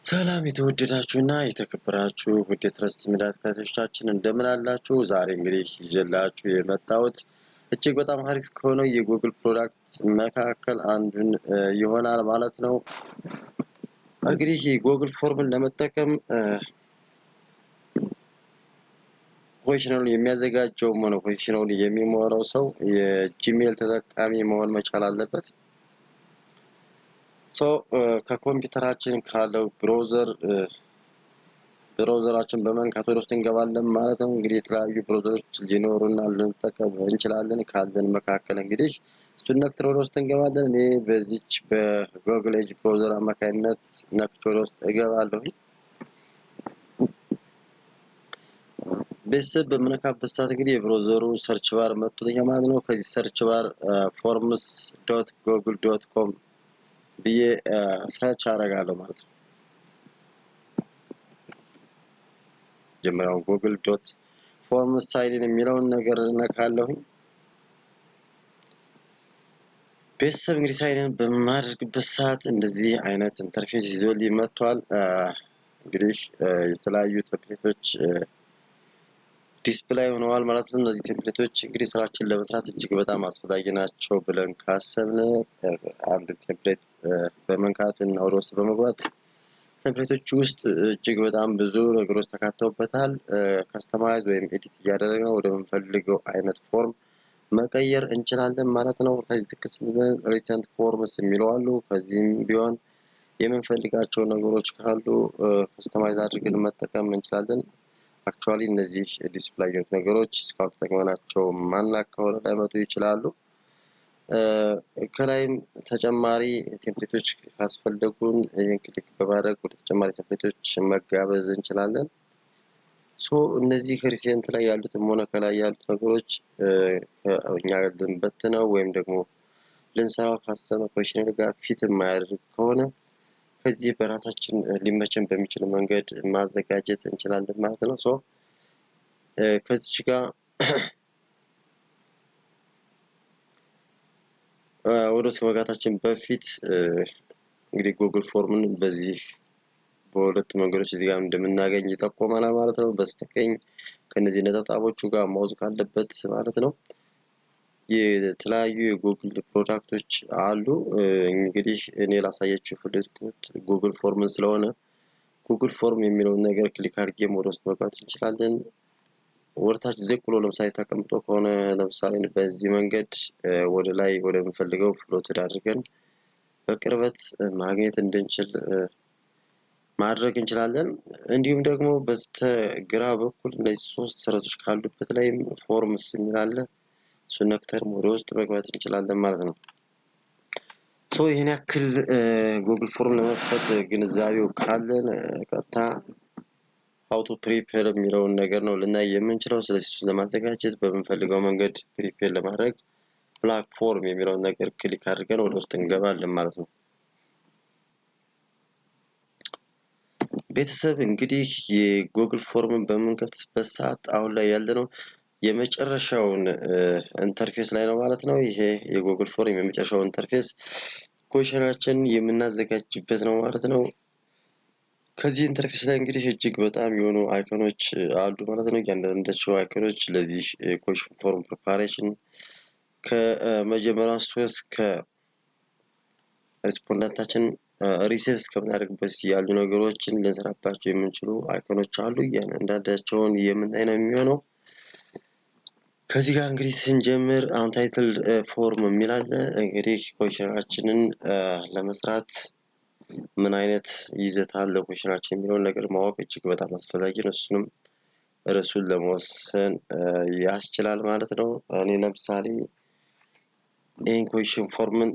ሰላም የተወደዳችሁና የተከበራችሁ ውድ የትረስት ሚዲያ ተከታታዮቻችን እንደምን አላችሁ? ዛሬ እንግዲህ ይዤላችሁ የመጣሁት እጅግ በጣም አሪፍ ከሆነው የጉግል ፕሮዳክት መካከል አንዱን ይሆናል ማለት ነው። እንግዲህ የጉግል ፎርምን ለመጠቀም ፕሮፌሽናል የሚያዘጋጀውም ሆነ ፕሮፌሽናል የሚሞላው ሰው የጂሜል ተጠቃሚ መሆን መቻል አለበት። ከኮምፒውተራችን ካለው ብራውዘራችን በመንካት ወደ ውስጥ እንገባለን ማለት ነው። እንግዲህ የተለያዩ ብራውዘሮች ሊኖሩና ልንጠቀም እንችላለን። ካለን መካከል እንግዲህ እሱን ነክተን ወደ ውስጥ እንገባለን። እኔ በዚች በጉግል ኤጅ ብራውዘር አማካኝነት ነክቼ ወደ ውስጥ እገባለሁ። ቤተሰብ በምነካበት ሰዓት እንግዲህ የብራውዘሩ ሰርች ባር መጥቶልኛል ማለት ነው። ከዚህ ሰርች ባር forms.google.com ብዬ ሰርች አደርጋለሁ ማለት ነው። መጀመሪያው google.forms ሳይን የሚለውን ነገር ነካለሁ። ቤተሰብ እንግዲህ ሳይን በማድረግበት ሰዓት እንደዚህ አይነት ኢንተርፌስ ይዞልኝ መጥቷል። እንግዲህ የተለያዩ ቴምፕሌቶች ዲስፕላይ ሆነዋል ማለት ነው። እነዚህ ቴምፕሌቶች እንግዲህ ስራችን ለመስራት እጅግ በጣም አስፈላጊ ናቸው ብለን ካሰብን አንድ ቴምፕሌት በመንካት እና ወደ ውስጥ በመግባት ቴምፕሌቶች ውስጥ እጅግ በጣም ብዙ ነገሮች ተካተውበታል። ከስተማይዝ ወይም ኤዲት እያደረግነው ወደ ምንፈልገው አይነት ፎርም መቀየር እንችላለን ማለት ነው። ከዚህ ጥቅስ ሪሰንት ፎርምስ የሚለው አሉ። ከዚህም ቢሆን የምንፈልጋቸው ነገሮች ካሉ ከስተማይዝ አድርገን መጠቀም እንችላለን። አክቹአሊ እነዚህ ዲስፕላይ ነገሮች እስካሁን ተጠቅመናቸው ማናቅ ከሆነ ላይመጡ ይችላሉ። ከላይም ተጨማሪ ቴምፕሌቶች ካስፈለጉን ይሄን ክሊክ በማድረግ ወደ ተጨማሪ ቴምፕሌቶች መጋበዝ እንችላለን። እነዚህ ሪሰንት ላይ ያሉትም ሆነ ከላይ ያሉት ነገሮች እኛ ልንበትነው ወይም ደግሞ ልንሰራው ካሰብነው ፕሮፌሽናል ጋር ፊት የማያደርግ ከሆነ ከዚህ በራሳችን ሊመቸን በሚችል መንገድ ማዘጋጀት እንችላለን ማለት ነው። ከዚች ጋር ወደ ውስጥ ከመግባታችን በፊት እንግዲህ ጉግል ፎርምን በዚህ በሁለት መንገዶች እዚህ ጋር እንደምናገኝ ይጠቆመናል ማለት ነው። በስተቀኝ ከነዚህ ነጠብጣቦቹ ጋር ማውዝ ካለበት ማለት ነው የተለያዩ የጉግል ፕሮዳክቶች አሉ። እንግዲህ እኔ ላሳያችሁ የፈለግኩት ጉግል ፎርምን ስለሆነ ጉግል ፎርም የሚለውን ነገር ክሊክ አድርጌም ወደ ውስጥ መግባት እንችላለን። ወደታች ዝቅ ብሎ ለምሳሌ ተቀምጦ ከሆነ ለምሳሌ በዚህ መንገድ ወደ ላይ ወደምንፈልገው ፍሎትድ አድርገን በቅርበት ማግኘት እንድንችል ማድረግ እንችላለን። እንዲሁም ደግሞ በስተግራ በኩል እነዚህ ሶስት ሰረዞች ካሉበት ላይም ፎርምስ የሚል አለ። እሱን ነክተን ወደ ውስጥ መግባት እንችላለን ማለት ነው። ይሄን ያክል ጉግል ፎርም ለመክፈት ግንዛቤው ካለን ቀጥታ ሃው ቱ ፕሪፔር የሚለውን ነገር ነው ልናይ የምንችለው። ስለዚህ እሱን ለማዘጋጀት በምንፈልገው መንገድ ፕሪፔር ለማድረግ ፕላትፎርም የሚለውን ነገር ክሊክ አድርገን ወደ ውስጥ እንገባለን ማለት ነው። ቤተሰብ እንግዲህ የጉግል ፎርምን በምንከፍትበት ሰዓት አሁን ላይ ያለነው የመጨረሻውን ኢንተርፌስ ላይ ነው ማለት ነው። ይሄ የጉግል ፎርም የመጨረሻው ኢንተርፌስ ኩዌሽናችን የምናዘጋጅበት ነው ማለት ነው። ከዚህ ኢንተርፌስ ላይ እንግዲህ እጅግ በጣም የሆኑ አይኮኖች አሉ ማለት ነው። እያንዳንዳቸው አይኮኖች ለዚህ ኩዌሽን ፎርም ፕሪፓሬሽን ከመጀመሪያው እስከ ሪስፖንዳንታችን ሪሲቭ እስከምናደርግበት ያሉ ነገሮችን ልንሰራባቸው የምንችሉ አይኮኖች አሉ። እያንዳንዳቸውን የምናይ ነው የሚሆነው። ከዚህ ጋር እንግዲህ ስንጀምር አሁን ታይትል ፎርም የሚል አለ። እንግዲህ ኩዌሽናችንን ለመስራት ምን አይነት ይዘት አለው ኩዌሽናችን የሚለውን ነገር ማወቅ እጅግ በጣም አስፈላጊ ነው። እሱንም ርዕሱን ለመወሰን ያስችላል ማለት ነው። እኔ ለምሳሌ ይህን ኩዌሽን ፎርምን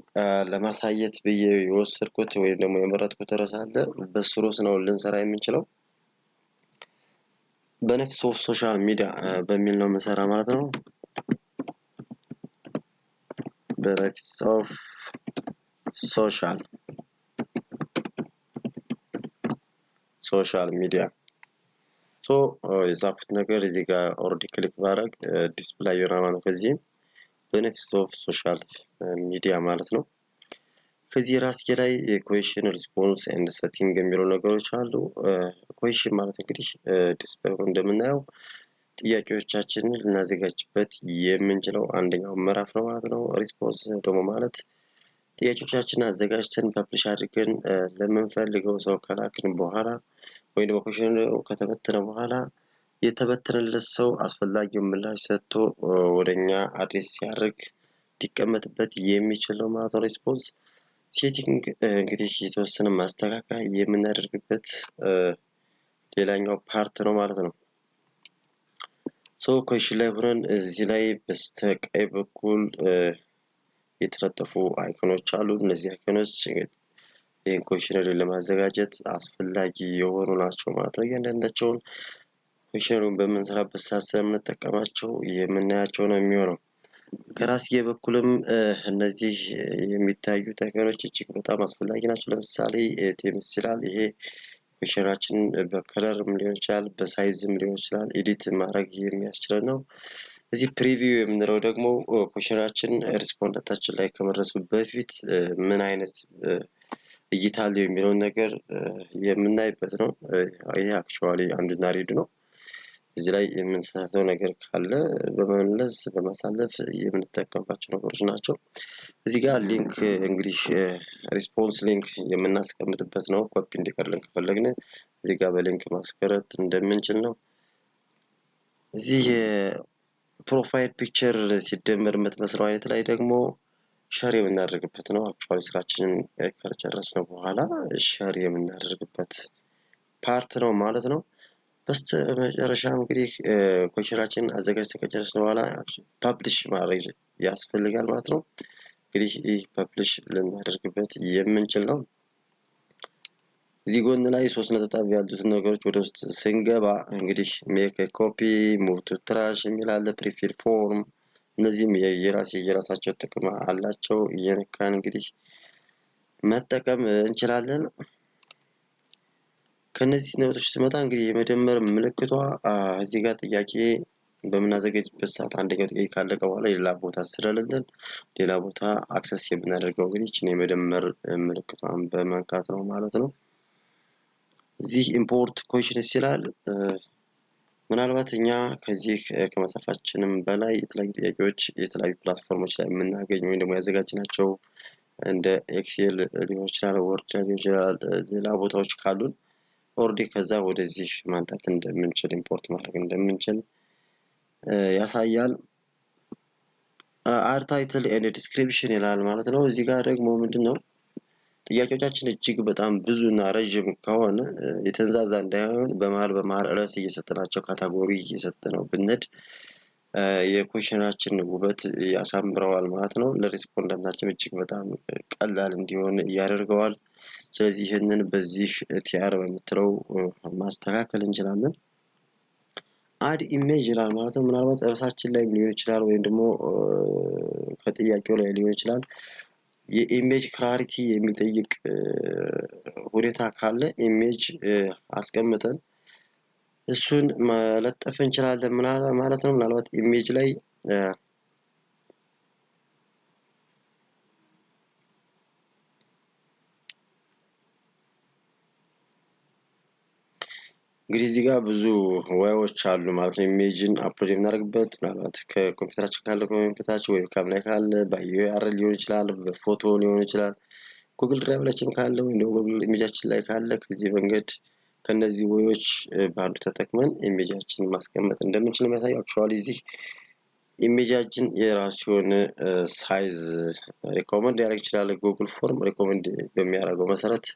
ለማሳየት ብዬ የወሰድኩት ወይም ደግሞ የመረጥኩት ርዕስ አለ። በሱ ርዕስ ነው ልንሰራ የምንችለው። ቤኔፊትስ ኦፍ ሶሻል ሚዲያ በሚል ነው የምንሰራ ማለት ነው። ቤኔፊትስ ኦፍ ሶሻል ሚዲያ የጻፉት ነገር እዚህ ጋር ኦልሬዲ ክሊክ ባደርግ ዲስፕላይ ይሆናል ማለት ነው። ከዚህም ቤኔፊትስ ኦፍ ሶሻል ሚዲያ ማለት ነው። ከዚህ ራስጌ ላይ ኩዌሽን ሪስፖንስ ኤንድ ሰቲንግ የሚሉ ነገሮች አሉ። ኩዌሽን ማለት እንግዲህ ዲስፕሌይ እንደምናየው ጥያቄዎቻችንን ልናዘጋጅበት የምንችለው አንደኛው ምዕራፍ ነው ማለት ነው። ሪስፖንስ ደግሞ ማለት ጥያቄዎቻችንን አዘጋጅተን ፐብሊሽ አድርገን ለምንፈልገው ሰው ከላክን በኋላ ወይም ደግሞ ኩዌሽኑ ከተበተነ በኋላ የተበተነለት ሰው አስፈላጊውን ምላሽ ሰጥቶ ወደኛ አድሬስ ሲያደርግ ሊቀመጥበት የሚችል ነው ማለት ነው። ሪስፖንስ ሴቲንግ እንግዲህ የተወሰነ ማስተካከያ የምናደርግበት ሌላኛው ፓርት ነው ማለት ነው። ኩዌሽን ላይ ሆነን እዚህ ላይ በስተቀኝ በኩል የተለጠፉ አይኮኖች አሉ። እነዚህ አይኮኖች ይህን ኩዌሽነሪ ለማዘጋጀት አስፈላጊ የሆኑ ናቸው ማለት ነው። እያንዳንዳቸውን ኩዌሽነሩን በምንሰራበት ሰዓት ስለምንጠቀማቸው የምናያቸው ነው የሚሆነው። ከራስጌ በኩልም እነዚህ የሚታዩት አይኮኖች እጅግ በጣም አስፈላጊ ናቸው። ለምሳሌ ቴምስ ይላል። ይሄ ኩዌሽነራችንን በከለርም ሊሆን ይችላል፣ በሳይዝም ሊሆን ይችላል ኤዲት ማድረግ የሚያስችለን ነው። እዚህ ፕሪቪው የምንለው ደግሞ ኩዌሽነራችን ሪስፖንደንታችን ላይ ከመድረሱ በፊት ምን አይነት እይታ አለው የሚለውን ነገር የምናይበት ነው። ይሄ አክቹዋሊ አንድና ሪድ ነው። እዚህ ላይ የምንሳተው ነገር ካለ በመመለስ በማሳለፍ የምንጠቀምባቸው ነገሮች ናቸው። እዚህ ጋር ሊንክ እንግዲህ ሪስፖንስ ሊንክ የምናስቀምጥበት ነው። ኮፒ እንዲቀርልን ከፈለግን እዚህ ጋር በሊንክ ማስቀረት እንደምንችል ነው። እዚህ የፕሮፋይል ፒክቸር ሲደመር የምትመስለው አይነት ላይ ደግሞ ሸር የምናደርግበት ነው። አክቹዋሊ ስራችንን ከጨረስን በኋላ ሸር የምናደርግበት ፓርት ነው ማለት ነው። በስተመጨረሻ እንግዲህ ኩዌሽነራችንን አዘጋጅተን ከጨረስን በኋላ ፐብሊሽ ማድረግ ያስፈልጋል ማለት ነው። እንግዲህ ይህ ፐብሊሽ ልናደርግበት የምንችል ነው። እዚህ ጎን ላይ 3 ነጥብ ያሉትን ነገሮች ወደ ውስጥ ስንገባ እንግዲህ ሜክ ኮፒ ሙቭ ቱ ትራሽ የሚል አለ። ፕሪፊል ፎርም እነዚህም የራሳቸው ጥቅም አላቸው። እየነካን እንግዲህ መጠቀም እንችላለን። ከነዚህ ነገሮች ስመጣ እንግዲህ የመደመር ምልክቷ እዚህ ጋር ጥያቄ በምናዘጋጅበት ሰዓት አንደኛው ጥያቄ ካለቀ በኋላ ሌላ ቦታ ስለሌለን ሌላ ቦታ አክሰስ የምናደርገው እንግዲህ ይህችን የመደመር ምልክቷን በመንካት ነው ማለት ነው። እዚህ ኢምፖርት ኩዌሽንስ ይላል። ምናልባት እኛ ከዚህ ከመጻፋችንም በላይ የተለያዩ ጥያቄዎች የተለያዩ ፕላትፎርሞች ላይ የምናገኝ ወይም ደግሞ ያዘጋጅናቸው እንደ ኤክሴል ሊሆን ይችላል፣ ወርድ ሊሆን ይችላል፣ ሌላ ቦታዎች ካሉን ኦልሬዲ ከዛ ወደዚህ ማምጣት እንደምንችል ኢምፖርት ማድረግ እንደምንችል ያሳያል። አድ ታይትል ኤንድ ዲስክሪፕሽን ይላል ማለት ነው። እዚህ ጋር ደግሞ ምንድነው ጥያቄዎቻችን እጅግ በጣም ብዙ እና ረዥም ከሆነ የተንዛዛ እንዳይሆን በመሃል ርዕስ እየሰጠናቸው ካታጎሪ እየሰጠነው ብንሄድ የኩዌሽነራችን ውበት ያሳምረዋል ማለት ነው። ለሪስፖንደንታችን እጅግ በጣም ቀላል እንዲሆን ያደርገዋል። ስለዚህ ይህንን በዚህ ቲአር በምትለው ማስተካከል እንችላለን። አድ ኢሜጅ ይላል ማለት ነው። ምናልባት እርሳችን ላይ ሊሆን ይችላል ወይም ደግሞ ከጥያቄው ላይ ሊሆን ይችላል። የኢሜጅ ክላሪቲ የሚጠይቅ ሁኔታ ካለ ኢሜጅ አስቀምጠን እሱን መለጠፍ እንችላለን ማለት ነው። ምናልባት ኢሜጅ ላይ እንግዲህ እዚህ ጋር ብዙ ዋዮች አሉ ማለት ነው። ኢሜጅን አፕሎድ የምናደርግበት ምናልባት ከኮምፒውተራችን ካለ ኮምፒውተራችን ዌብካም ላይ ካለ በዩአርኤል ሊሆን ይችላል፣ በፎቶ ሊሆን ይችላል፣ ጉግል ድራይቭ ላይም ካለ ወይም ደግሞ ጉግል ኢሜጃችን ላይ ካለ ከዚህ መንገድ ከነዚህ ወዮች በአንዱ ተጠቅመን ኢሜጃችንን ማስቀመጥ እንደምንችል ነው የሚያሳየው። አክቹዋሊ እዚህ ኢሜጃችን የራሱ የሆነ ሳይዝ ሪኮመንድ ያደርግ ይችላል። ጉግል ፎርም ሪኮመንድ በሚያደርገው መሰረት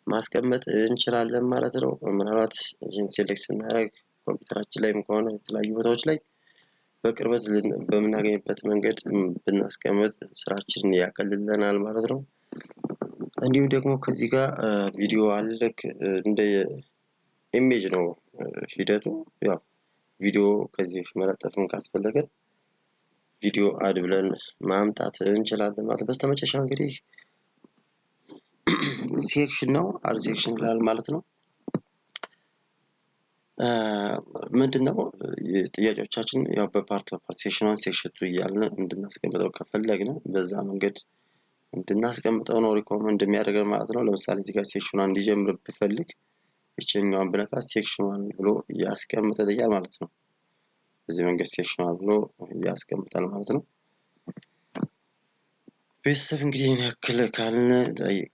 ማስቀመጥ እንችላለን ማለት ነው። ምናልባት ይህን ሴሌክት ስናደርግ ኮምፒውተራችን ላይም ከሆነ የተለያዩ ቦታዎች ላይ በቅርበት በምናገኝበት መንገድ ብናስቀምጥ ስራችንን ያቀልልናል ማለት ነው። እንዲሁም ደግሞ ከዚህ ጋር ቪዲዮ አለ። እንደ ኢሜጅ ነው ሂደቱ። ያው ቪዲዮ ከዚህ መለጠፍም ካስፈለገን ቪዲዮ አድ ብለን ማምጣት እንችላለን ማለት ነው። በስተመጨረሻ እንግዲህ ሴክሽን ነው። አድ ሴክሽን ይላል ማለት ነው። ምንድነው ጥያቄዎቻችን ያው በፓርት ሴክሽን 1 ሴክሽን 2 እያልን እንድናስቀምጠው ከፈለግን በዛ መንገድ እንድናስቀምጠው ነው ሪኮመንድ የሚያደርገን ማለት ነው። ለምሳሌ እዚህ ጋር ሴክሽን 1 እንዲጀምር ብፈልግ እቺኛዋን ብነካት ሴክሽን 1 ብሎ ያስቀምጥልኛል ማለት ነው። በዚህ መንገድ ሴክሽን 1 ብሎ ያስቀምጣል ማለት ነው። ቤተሰብ እንግዲህ ይህን ያክል ካልን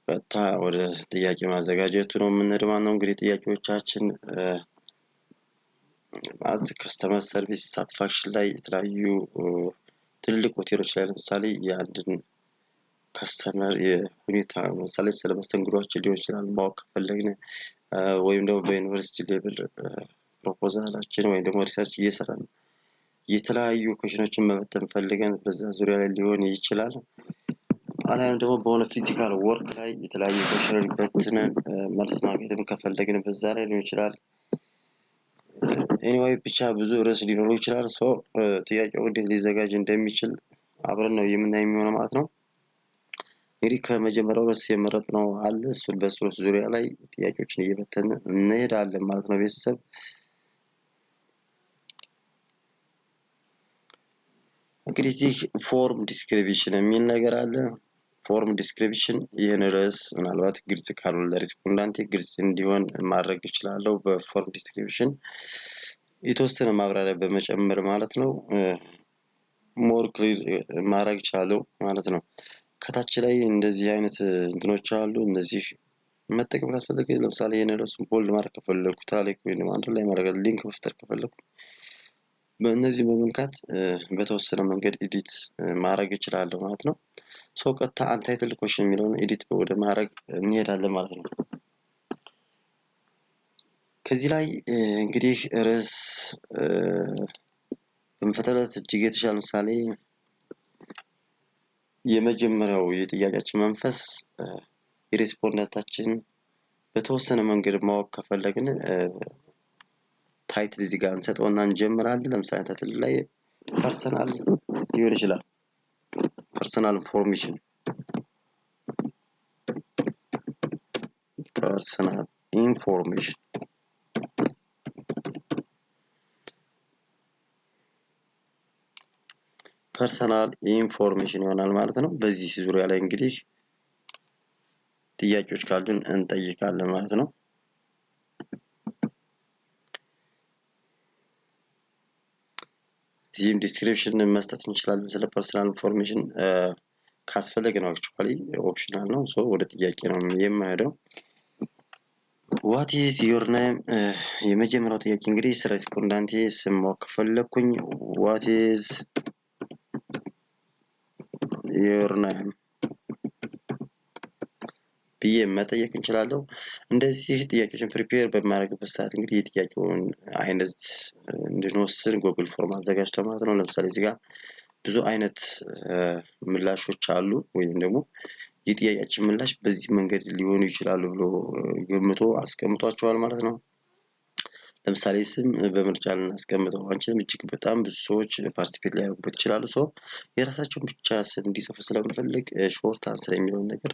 ቀጥታ ወደ ጥያቄ ማዘጋጀቱ ነው የምንሄደው ማለት ነው። እንግዲህ ጥያቄዎቻችን ማለት ከስተመር ሰርቪስ ሳቲስፋክሽን ላይ የተለያዩ ትልልቅ ሆቴሎች ላይ ለምሳሌ የአንድን ከስተመር የሁኔታ ለምሳሌ ስለ መስተንግዷችን ሊሆን ይችላል ማወቅ ከፈለግን ወይም ደግሞ በዩኒቨርሲቲ ሌቭል ፕሮፖዛላችን ወይም ደግሞ ሪሰርች እየሰራን የተለያዩ ኩዌሽኖችን መበተን ፈልገን በዛ ዙሪያ ላይ ሊሆን ይችላል። አሊያም ደግሞ በሆነ ፊዚካል ወርክ ላይ የተለያዩ ኩዌሽኖች በትነን መልስ ማግኘትም ከፈለግን በዛ ላይ ሊሆን ይችላል። ኤኒዌይ ብቻ ብዙ ርዕስ ሊኖረው ይችላል። ሶ ጥያቄው እንዴት ሊዘጋጅ እንደሚችል አብረን ነው የምናይ የሚሆነው ማለት ነው። እንግዲህ ከመጀመሪያው ርዕስ የመረጥነው አለ እሱን በሱ ርዕስ ዙሪያ ላይ ጥያቄዎችን እየበተን እንሄዳለን ማለት ነው። ቤተሰብ እንግዲህ እዚህ ፎርም ዲስክሪፕሽን የሚል ነገር አለ። ፎርም ዲስክሪፕሽን ይህን ርዕስ ምናልባት ግልጽ ካልሆነ ለሪስፖንዳንቴ ግልጽ እንዲሆን ማድረግ እችላለሁ በፎርም ዲስክሪፕሽን የተወሰነ ማብራሪያ በመጨመር ማለት ነው። ሞር ክሊር ማድረግ እችላለሁ ማለት ነው። ከታች ላይ እንደዚህ አይነት እንትኖች አሉ። እነዚህ መጠቀም ካስፈለገ ለምሳሌ ይሄንን ርዕሱን ቦልድ ማድረግ ከፈለኩ ታሊክ ወይም አንድ ላይ ማድረግ ሊንክ መፍጠር ከፈለኩ በእነዚህ በመንካት በተወሰነ መንገድ ኤዲት ማድረግ እችላለሁ ማለት ነው። ሶ ቀጥታ አንታይትል ኩዌሽን የሚለውን ኤዲት ወደ ማድረግ እንሄዳለን ማለት ነው። ከዚህ ላይ እንግዲህ ርዕስ በመፈጠረት እጅግ የተሻለ ምሳሌ የመጀመሪያው የጥያቄያችን መንፈስ የሬስፖንዳንታችን በተወሰነ መንገድ ማወቅ ከፈለግን ታይትል እዚህ ጋር እንሰጠውና እንጀምራለን። ለምሳሌ ታይትል ላይ ፐርሰናል ሊሆን ይችላል። ፐርሰናል ኢንፎርሜሽን ፐርሰናል ኢንፎርሜሽን ይሆናል ማለት ነው። በዚህ ዙሪያ ላይ እንግዲህ ጥያቄዎች ካሉን እንጠይቃለን ማለት ነው። እዚህም ዲስክሪፕሽን መስጠት እንችላለን። ስለ ፐርሰናል ኢንፎርሜሽን ካስፈለገ ነው አክቹዋሊ ኦፕሽናል ነው። ሶ ወደ ጥያቄ ነው የማሄደው። ዋት ኢዝ ዮር ኔም? የመጀመሪያው ጥያቄ እንግዲህ ስለ ሬስፖንዳንቴ ስም ማወቅ ከፈለኩኝ ዋት ኢዝ ዮር ኔም ብዬ መጠየቅ እንችላለን። እንደዚህ ጥያቄዎችን ፕሪፔር በማድረግበት ሰዓት እንግዲህ የጥያቄውን አይነት እንድንወስን ጉግል ፎርም አዘጋጅቷል ማለት ነው። ለምሳሌ እዚህ ጋር ብዙ አይነት ምላሾች አሉ ወይም ደግሞ የጥያቄያችን ምላሽ በዚህ መንገድ ሊሆኑ ይችላሉ ብሎ ገምቶ አስቀምጧቸዋል ማለት ነው። ለምሳሌ ስም በምርጫ ልናስቀምጠው አንችልም። እጅግ በጣም ብዙ ሰዎች ፓርቲሲፔት ሊያደርጉበት ይችላሉ። ሶ የራሳቸውን ብቻ ስም እንዲጽፉ ስለምፈልግ ሾርት አንሰር የሚለውን ነገር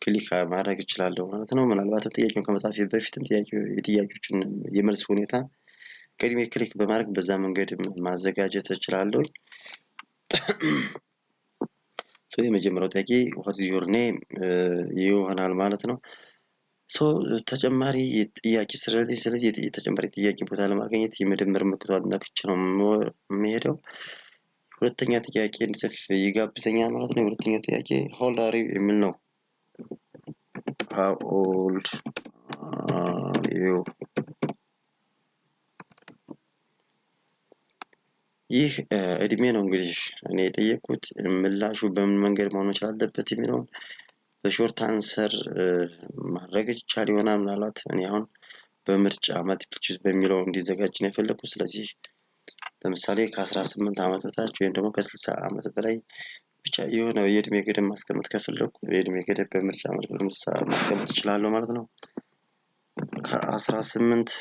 ክሊክ ማድረግ እችላለሁ ማለት ነው። ምናልባትም ጥያቄውን ከመጻፌ በፊትም የጥያቄዎችን የመልስ ሁኔታ ቀድሜ ክሊክ በማድረግ በዛ መንገድ ማዘጋጀት እችላለሁ። ሶ የመጀመሪያው ጥያቄ what is your name ይሆናል ማለት ነው። ሶ ተጨማሪ ጥያቄ ስለዚህ ተጨማሪ ጥያቄ ቦታ ለማግኘት የመደመር ምልክቷን ነክቼ ነው የምሄደው። ሁለተኛ ጥያቄ እንድጽፍ ይጋብዘኛል ማለት ነው። ሁለተኛው ጥያቄ how old are you የሚል ነው። how old are you? ይህ እድሜ ነው እንግዲህ እኔ የጠየኩት ምላሹ በምን መንገድ መሆን አለበት የሚለውን በሾርት አንሰር ማድረግ ይቻል ይሆናል። ምናልባት እኔ አሁን በምርጫ መልቲፕል ቹዝ በሚለው እንዲዘጋጅ ነው የፈለኩት። ስለዚህ ለምሳሌ ከ18 ዓመት በታች ወይም ደግሞ ከ60 ዓመት በላይ ብቻ የሆነ የእድሜ ገደብ ማስቀመጥ ከፈለኩ የእድሜ ገደብ በምርጫ መልኩ ማስቀመጥ እችላለሁ ማለት ነው። ከ18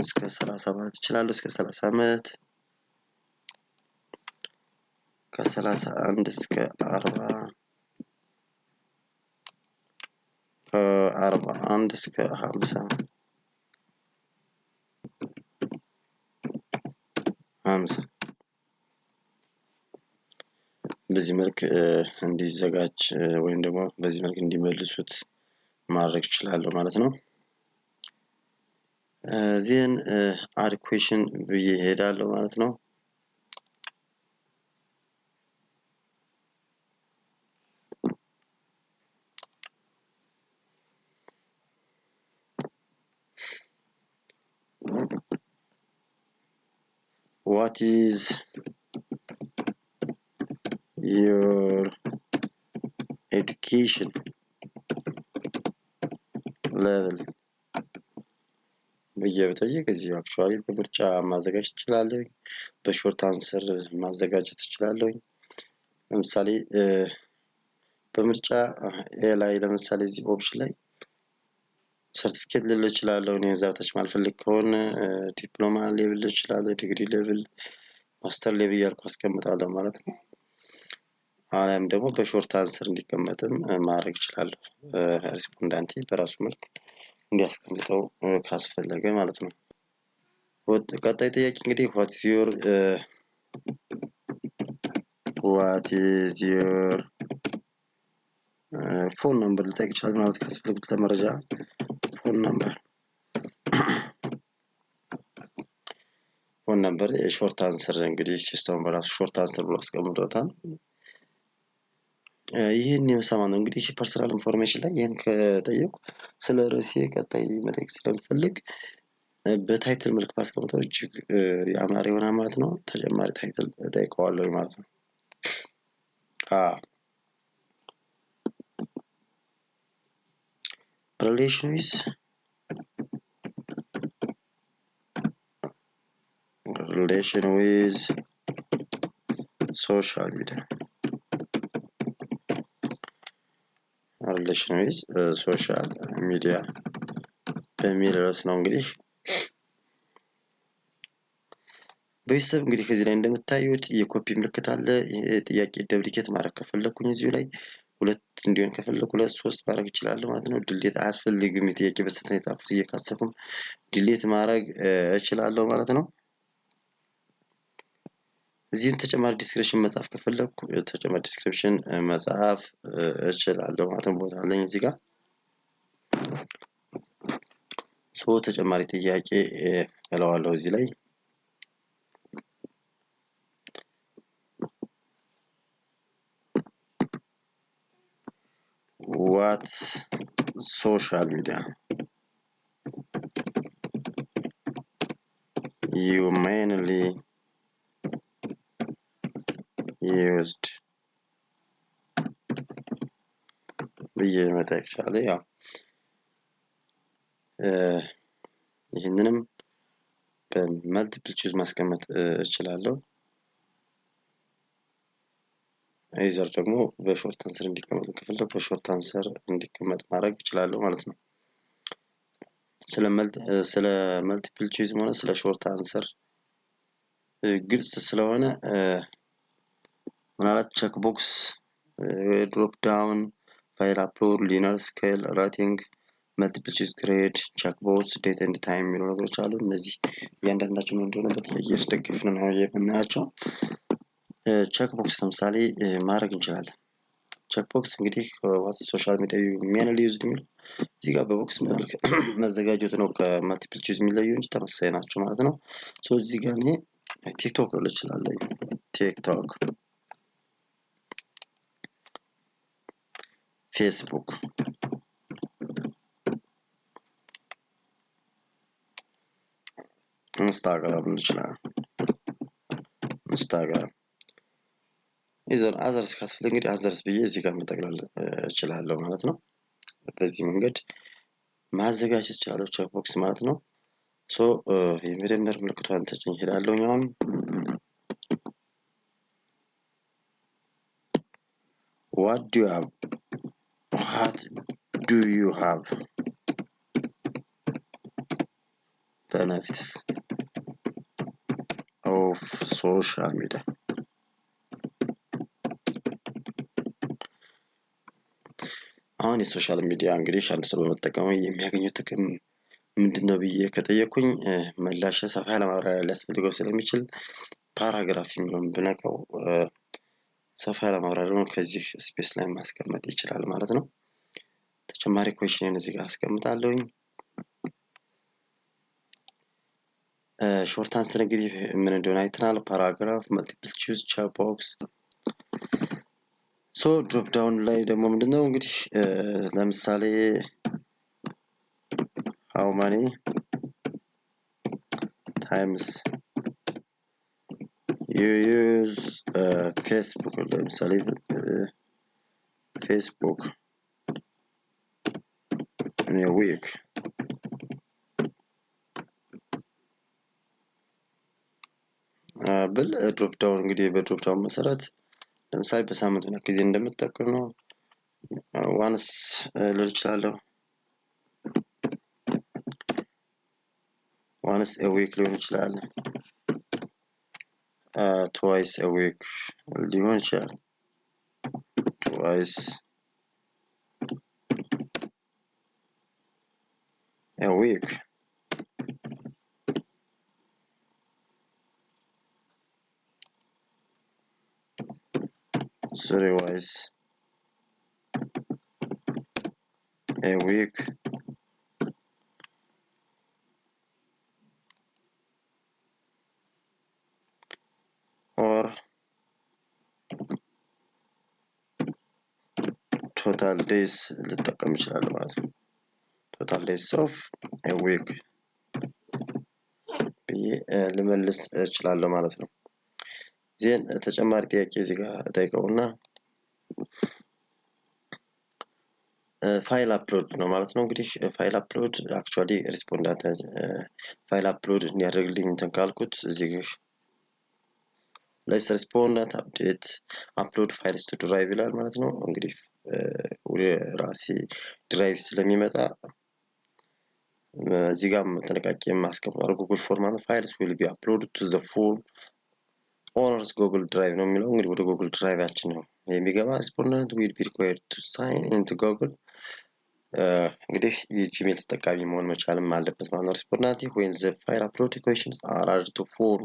እስከ 30 ማለት እችላለሁ። እስከ 30 ዓመት ከ31 እስከ 40 ከ41 እስከ 50 50 በዚህ መልክ እንዲዘጋጅ ወይም ደግሞ በዚህ መልክ እንዲመልሱት ማድረግ እችላለሁ ማለት ነው። ዜን አድ ኩዌሽን ብዬ እሄዳለሁ ማለት ነው። What is your education level ብዬ ብጠይቅ እዚህ አክቹዋሊ በምርጫ ማዘጋጀት እችላለሁ። በሾርት አንሰር ማዘጋጀት እችላለሁ። ለምሳሌ በምርጫ ኤ ላይ ለምሳሌ እዚህ ኦፕሽን ላይ ሰርቲፊኬት ልል እችላለሁ። እኔ እዛ በታች ማልፈልግ ከሆነ ዲፕሎማ ሌቭል ልል እችላለሁ፣ ዲግሪ ሌቭል፣ ማስተር ሌቭል እያልኩ አስቀምጣለሁ ማለት ነው። አሊያም ደግሞ በሾርት አንሰር እንዲቀመጥም ማድረግ እችላለሁ። ሪስፖንዳንቴ በራሱ መልክ እንዲያስቀምጠው ካስፈለገ ማለት ነው። ቀጣይ ጥያቄ እንግዲህ what is your ፎን ነምበር ልጠይቅ ይችላል ማለት ካስፈለጉት ለመረጃ ፎን ነምበር የሾርት አንሰር እንግዲህ ሲስተሙ በራሱ ሾርት አንሰር ብሎ አስቀምጦታል። ይህን የምሰማ ነው እንግዲህ ፐርሰናል ኢንፎርሜሽን ላይ ይህን ከጠየቁ ስለ ርዕሴ ቀጣይ መጠየቅ ስለምፈልግ በታይትል መልክ ባስቀምጠው እጅግ ያማረ ይሆናል ማለት ነው። ተጨማሪ ታይትል እጠይቀዋለሁ ማለት ነው። relation with social media relation with social media በሚል ርዕስ ነው እንግዲህ ቤተሰብ እንግዲህ ከዚህ ላይ እንደምታዩት የኮፒ ምልክት አለ። ጥያቄ ደብሊኬት ማድረግ ከፈለኩኝ እዚሁ ላይ ሁለት እንዲሆን ከፈለኩ ሁለት ሶስት ማድረግ እችላለሁ ማለት ነው። ዲሊት አያስፈልግም። የጥያቄ በስህተት የጻፉት እየካሰኩም ዲሊት ማድረግ እችላለሁ ማለት ነው። እዚህም ተጨማሪ ዲስክሪፕሽን መጻፍ ከፈለኩ ተጨማሪ ዲስክሪፕሽን መጻፍ እችላለሁ ማለት ነው። ቦታ አለኝ እዚህ ጋር ተጨማሪ ጥያቄ እለዋለሁ እዚህ ላይ what social media you mainly used ብዬ መጠየቅ እችላለሁ። ያው ይህንንም በመልቲፕል ቹዝ ማስቀመጥ እችላለሁ። አይዘር ደግሞ በሾርት አንሰር እንዲቀመጥ ከፈለኩ በሾርት አንሰር እንዲቀመጥ ማድረግ እችላለሁ ማለት ነው። ስለ መልቲፕል ቹዝ ሆነ ስለ ሾርት አንሰር ግልጽ ስለሆነ ምናልባት ቼክ ቦክስ፣ ድሮፕ ዳውን፣ ፋይል አፕሎድ፣ ሊነር ስኬል፣ ራቲንግ፣ መልቲፕል ቹዝ ግሬድ፣ ቼክ ቦክስ፣ ዴት ኤንድ ታይም የሚሉ ነገሮች አሉ። እነዚህ እያንዳንዳቸው ምን እንደሆነ በጥያቄ ያስደግፍን ነው የምናያቸው። ቼክ ቦክስ ለምሳሌ ማድረግ እንችላለን። ቼክ ቦክስ እንግዲህ ዋትስ ሶሻል ሚዲያ ሜንሊ ዩዝድ የሚለው እዚህ ጋር በቦክስ መልክ መዘጋጀት ነው። ከመልቲፕል ቹዝ የሚለዩ እንጂ ተመሳሳይ ናቸው ማለት ነው። እዚህ ጋር እኔ ቲክቶክ ልል እችላለሁ። ቲክቶክ፣ ፌስቡክ፣ ኢንስታግራም ልል እችላለሁ። ኢንስታግራም ኢዘር አዘርስ ካስፈለገ እንግዲህ አዘርስ ብዬ እዚህ ጋር መጠቅለል እችላለሁ ማለት ነው። በዚህ መንገድ ማዘጋጀት እችላለሁ ቼክ ቦክስ ማለት ነው። የመደመር ምልክቷን ተጭኜ እሄዳለሁ። አሁን what do you have benefits of social media? አሁን የሶሻል ሚዲያ እንግዲህ አንድ ሰው በመጠቀሙ የሚያገኘው ጥቅም ምንድነው ብዬ ከጠየኩኝ ምላሽ ሰፋ ያለ ማብራሪያ ሊያስፈልገው ስለሚችል ፓራግራፍ የሚለውን ብነካው ሰፋ ያለ ማብራሪያውን ከዚህ ስፔስ ላይ ማስቀመጥ ይችላል ማለት ነው። ተጨማሪ ኩዌሽንን እዚህ ጋር አስቀምጣለሁኝ። ሾርት አንሰር እንግዲህ ምን እንደሆነ አይተናል። ፓራግራፍ፣ መልቲፕል ቹዝ፣ ቼክ ቦክስ። ሶ ድሮፕ ዳውን ላይ ደግሞ ምንድነው እንግዲህ ለምሳሌ how many times you use Facebook ለምሳሌ Facebook in a week ብል ድሮፕ ዳውን እንግዲህ በድሮፕ ዳውን መሰረት ለምሳሌ በሳምንት ምን ጊዜ እንደምትጠቀም ነው ዋንስ ልል እችላለሁ። once a week ሊሆን ይችላል። twice a week ሊሆን ይችላል። twice a week twice a week or total days ልጠቀም ይችላል ማለት ነው። total days of a week ብዬ ልመልስ እችላለሁ ማለት ነው። ዜን ተጨማሪ ጥያቄ እዚህ ጋር እጠይቀውና ፋይል አፕሎድ ነው ማለት ነው። እንግዲህ ፋይል አፕሎድ አክቹዋሊ ሪስፖንዳንት ፋይል አፕሎድ እንዲያደርግልኝ እንትን ካልኩት እዚህ let's respondent update upload files to drive ይላል ማለት ነው። እንግዲህ ወደ ራሴ ድራይቭ ስለሚመጣ እዚህ ጋር ጥንቃቄ የማስቀምጠው ጉግል ፎርም ማለት files will be uploaded to the full owners google drive ነው የሚለው እንግዲህ ወደ ጉግል ድራይቫችን ነው የሚገባ። respondent will be required to sign into google እንግዲህ የጂሜል ተጠቃሚ መሆን መቻልም አለበት ማለት ነው። respondent when the file upload questions are added to form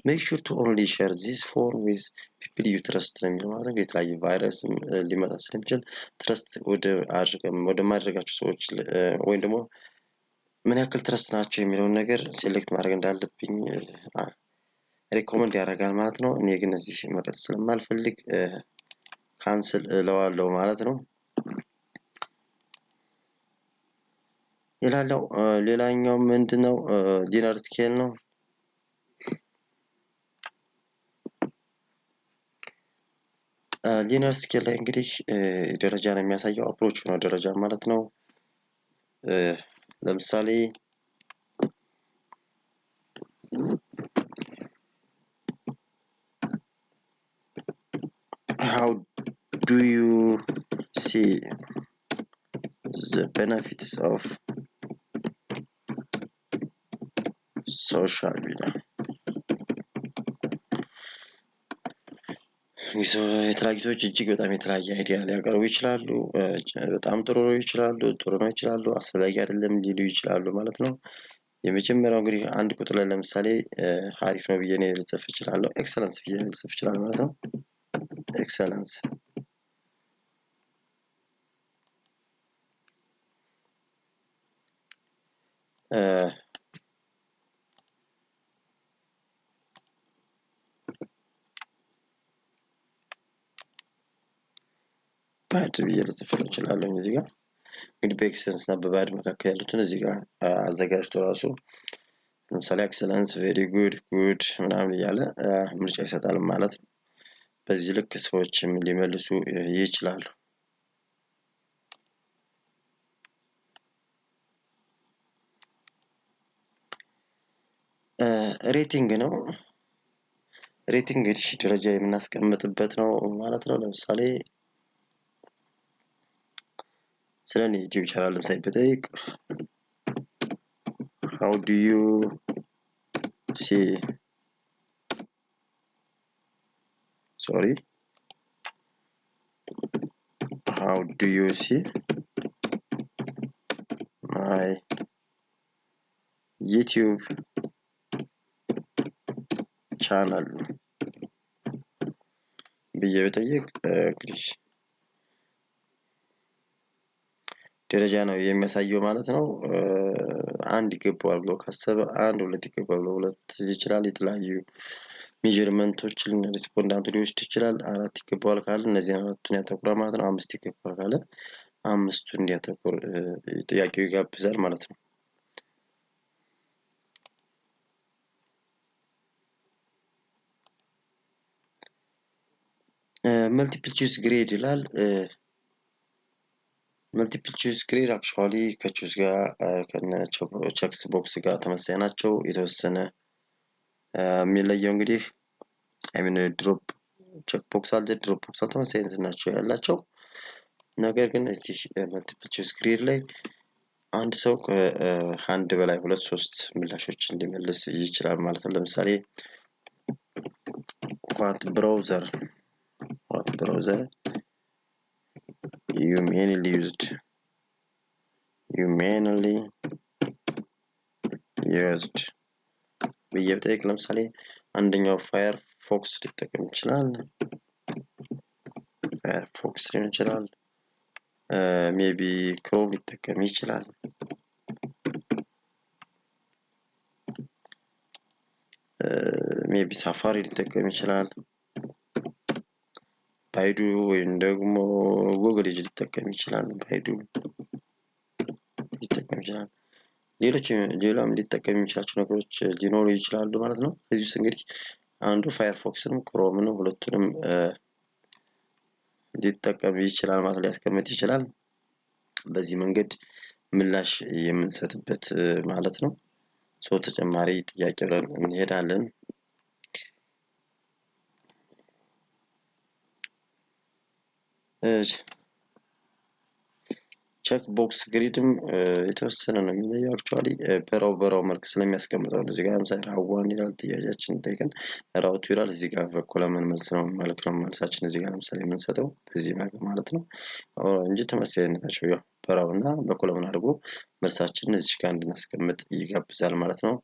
make sure to only share this form with people you trust ነው የሚለው ማለት ነው። የተለያየ ቫይረስ ሊመጣ ስለሚችል ትረስት ወደ ማድረጋቸው ሰዎች ወይም ደግሞ ምን ያክል ትረስት ናቸው የሚለውን ነገር ሴሌክት ማድረግ እንዳለብኝ ሪኮመንድ ያደርጋል ማለት ነው። እኔ ግን እዚህ መቀጠል ስለማልፈልግ ካንስል እለዋለሁ ማለት ነው። ሌላኛው ምንድነው ሊነር ስኬል ነው። ሊነር ስኬል ላይ እንግዲህ ደረጃ ነው የሚያሳየው አፕሮች ነው ደረጃ ማለት ነው። ለምሳሌ how do you see the benefits of social media የተለያዩ ሰዎች እጅግ በጣም የተለያየ አይዲያ ሊያቀርቡ ይችላሉ። በጣም ጥሩ ነው ይችላሉ፣ ጥሩ ነው ይችላሉ፣ አስፈላጊ አይደለም ሊሉ ይችላሉ ማለት ነው። የመጀመሪያው እንግዲህ አንድ ቁጥር ላይ ለምሳሌ አሪፍ ነው ብዬ እኔ ልጽፍ እችላለሁ። ኤክሰለንስ ብዬ ልጽፍ እችላለሁ ማለት ነው። ኤክሰለንስ ባድ ብዬ ልጽፍ እችላለሁ እዚህ ጋር እንግዲህ በኤክሰለንስ እና በባድ መካከል ያሉትን እዚህ ጋር አዘጋጅቶ ራሱ ለምሳሌ ኤክሰለንስ ቬሪ ጉድ ጉድ ምናምን እያለ ምርጫ ይሰጣል ማለት ነው። በዚህ ልክ ሰዎችም ሊመልሱ ይችላሉ። ሬቲንግ ነው። ሬቲንግ እንግዲህ ደረጃ የምናስቀምጥበት ነው ማለት ነው። ለምሳሌ ስለኔ ዩቲዩብ ቻናል ለምሳሌ ብጠይቅ how do you see how do you see my YouTube channel ብዬ ብጠይቅ እንግዲህ ደረጃ ነው የሚያሳየው ማለት ነው። አንድ ይገባዋል ብሎ ካሰበ አንድ፣ ሁለት ይገባዋል ብሎ ሁለት ይችላል። የተለያዩ ሜዠርመንቶችን ሪስፖንዳንቱ ሊወስድ ይችላል። አራት ይገባዋል ካለ እነዚህን አራቱን ያተኩራል ማለት ነው። አምስት ይገባዋል ካለ አምስቱን እንዲያተኩር ጥያቄው ይጋብዛል ማለት ነው። መልቲፕል ቹዝ ግሬድ ይላል። መልቲፕል ቹዝ ግሬድ አክቹዋሊ ከቹዝ ጋር ከነ ቼክስ ቦክስ ጋር ተመሳሳይ ናቸው። የተወሰነ የሚለየው እንግዲህ ድሮፕ ቼክ ቦክስ አለ፣ ድሮፕ ቦክስ ተመሳሳይነት ናቸው ያላቸው። ነገር ግን እዚህ መልቲፕል ቹዝ ግሬድ ላይ አንድ ሰው ከአንድ በላይ ሁለት ሶስት ምላሾችን ሊመልስ ይችላል ማለት ነው። ለምሳሌ what browser you mainly used ብዬ ብጠይቅ ለምሳሌ አንደኛው ፋየርፎክስ ሊጠቀም ይችላል። ፋየርፎክስ ሊሆን ይችላል። ሜቢ ክሮም ሊጠቀም ይችላል። ሜቢ ሳፋሪ ሊጠቀም ይችላል። ባይዱ ወይም ደግሞ ጉግል ሊጠቀም ይችላል። ባይዱ ሊጠቀም ይችላል። ሌላም ሊጠቀም የሚችላቸው ነገሮች ሊኖሩ ይችላሉ ማለት ነው። ከዚህ ውስጥ እንግዲህ አንዱ ፋየርፎክስንም ክሮምንም ሁለቱንም ሊጠቀም ይችላል ማለት ሊያስቀምጥ ይችላል። በዚህ መንገድ ምላሽ የምንሰጥበት ማለት ነው። ተጨማሪ ጥያቄ ብለን እንሄዳለን። ቼክ ቦክስ ግሪድም የተወሰነ ነው የሚለየው። አክቹዋሊ በራው መልክ ስለሚያስቀምጠው ነው። እዚህ ጋር ለምሳሌ ራዋን ይላል ጥያቄያችን ጠይቀን ራውቱ ይላል። እዚህ ጋር በኮለመን መልስ ነው መልክ ነው መልሳችን እዚህ ጋር ለምሳሌ የምንሰጠው በዚህ መልክ ማለት ነው እንጂ ተመሳሳይነታቸው ያው በራው እና በኮለመን አድርጎ መልሳችንን እዚህ ጋር እንድናስቀምጥ ይጋብዛል ማለት ነው።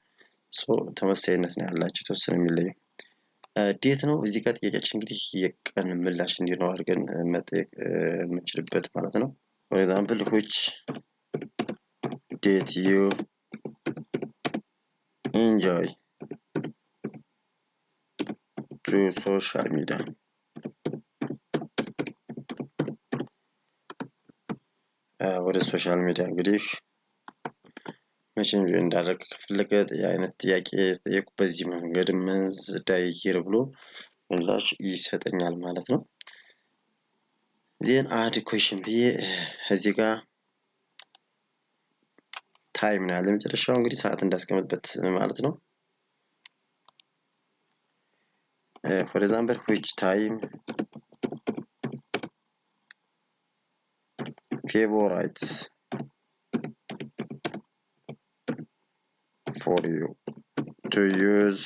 ተመሳሳይነት ነው ያላቸው። የተወሰነ የሚለየው ዴት ነው። እዚህ ጋር ጥያቄያችን እንግዲህ የቀን ምላሽ እንዲኖር አድርገን መጠየቅ የምንችልበት ማለት ነው። For example, which did you enjoy through social media? ወደ ሶሻል ሚዲያ እንግዲህ መቼም እንዳደረግ ከፈለገ የአይነት ጥያቄ ጠየቁ በዚህ መንገድ ዳይር ብሎ ምላሽ ይሰጠኛል ማለት ነው። ዜን አድ ኩዌሽን ብዬ እዚህ ጋር ታይም ነው ያለ መጨረሻው እንግዲህ ሰዓት እንዳስቀምጥበት ማለት ነው። for example which time favorites for you to use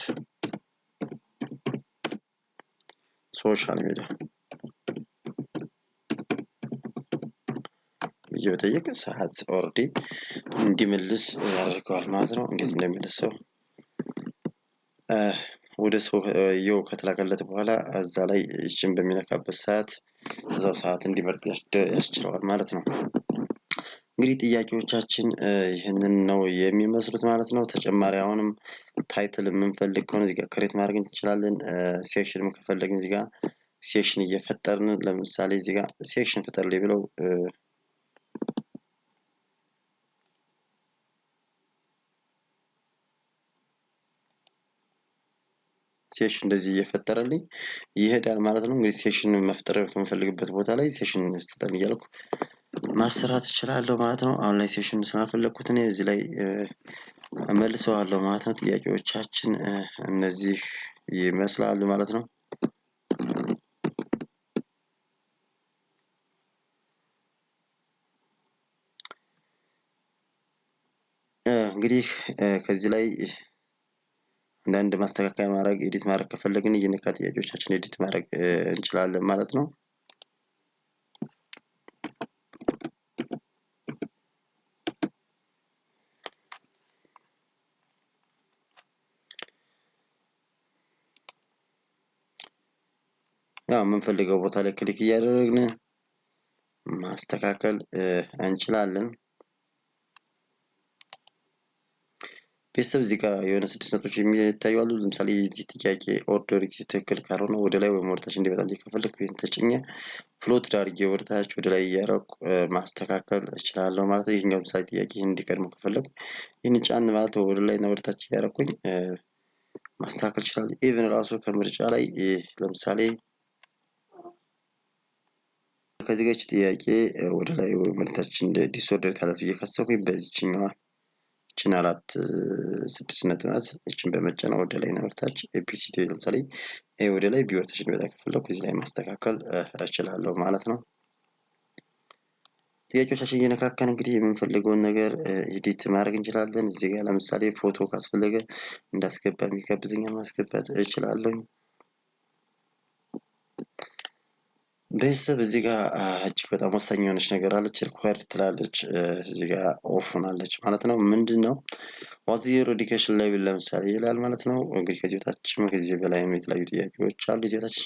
social media እየጠየቀ ሰዓት ኦልሬዲ እንዲመልስ ያደርገዋል ማለት ነው። እንዴት እንደሚመልሰው ወደ ሰውየው ከተላከለት በኋላ እዛ ላይ እቺን በሚነካበት ሰዓት እዛው ሰዓት እንዲመርጥ ያስችለዋል ማለት ነው። እንግዲህ ጥያቄዎቻችን ይህንን ነው የሚመስሉት ማለት ነው። ተጨማሪ አሁንም ታይትል የምንፈልግ ከሆነ እዚህ ጋር ክሬት ማድረግ እንችላለን። ሴክሽንም ከፈለግን እዚህ ጋር ሴክሽን እየፈጠርን ለምሳሌ እዚህ ጋር ሴክሽን ፍጠርልኝ ብለው ሴሽን እንደዚህ እየፈጠረልኝ ይሄዳል ማለት ነው። እንግዲህ ሴሽን መፍጠር ከምፈልግበት ቦታ ላይ ሴሽን ስጠን እያልኩ ማሰራት እችላለሁ ማለት ነው። አሁን ላይ ሴሽን ስላልፈለኩት እኔ እዚህ ላይ መልሰዋለሁ ማለት ነው። ጥያቄዎቻችን እነዚህ ይመስላሉ ማለት ነው። እንግዲህ ከዚህ ላይ አንዳንድ ማስተካከያ ማድረግ ኤዲት ማድረግ ከፈለግን እየነካ ጥያቄዎቻችን ኤዲት ማድረግ እንችላለን ማለት ነው። ያው የምንፈልገው ቦታ ላይ ክሊክ እያደረግን ማስተካከል እንችላለን። ቤተሰብ እዚህ ጋር የሆነ 6 ነጥቦች የሚታዩ አሉ። ለምሳሌ የዚህ ጥያቄ ኦርደር ትክክል ካልሆነ ወደ ላይ ወይም ወደታች እንዲመጣልኝ ከፈለኩ ይሄን ተጭኜ ፍሎት አድርጌ ወደታች ወደ ላይ እያደረኩ ማስተካከል እችላለሁ ማለት ነው። ይሄኛው ምሳሌ ጥያቄ ይሄን እንዲቀድመው ከፈለኩ ይሄን ጫን ማለት ወደ ላይ እና ወደታች እያደረኩኝ ማስተካከል እችላለሁ። ኢቭን ራሱ ከምርጫ ላይ ለምሳሌ ከዚህ ጋር ጥያቄ ወደ ላይ ወይም ወደታች እንደ ዲስኦርደር ታላት ብዬ ካሰብኩኝ በዚህኛዋ እችን 6 ነጥብ ናት። እችን በመጫን ወደ ላይ እና ወደታች ኤቢሲዲ ለምሳሌ ኤ ወደ ላይ ቢ ወደታች እንዲመጣ ከፈለኩ እዚህ ላይ ማስተካከል እችላለሁ ማለት ነው። ጥያቄዎቻችን እየነካካን እንግዲህ የምንፈልገውን ነገር ኤዲት ማድረግ እንችላለን። እዚህ ጋር ለምሳሌ ፎቶ ካስፈለገ እንዳስገባ የሚጋብዘኛል ማስገባት እችላለሁ። ቤተሰብ እዚህ ጋር እጅግ በጣም ወሳኝ የሆነች ነገር አለች። ሪኳየርድ ትላለች እዚህ ጋር ኦፍ ሆናለች ማለት ነው። ምንድን ነው ዋት ዩር ኤዱኬሽን ሌቭል ለምሳሌ ይላል ማለት ነው። እንግዲህ ከዚህ በታችም ከዚህ በላይም የተለያዩ ጥያቄዎች አሉ። እዚህ በታች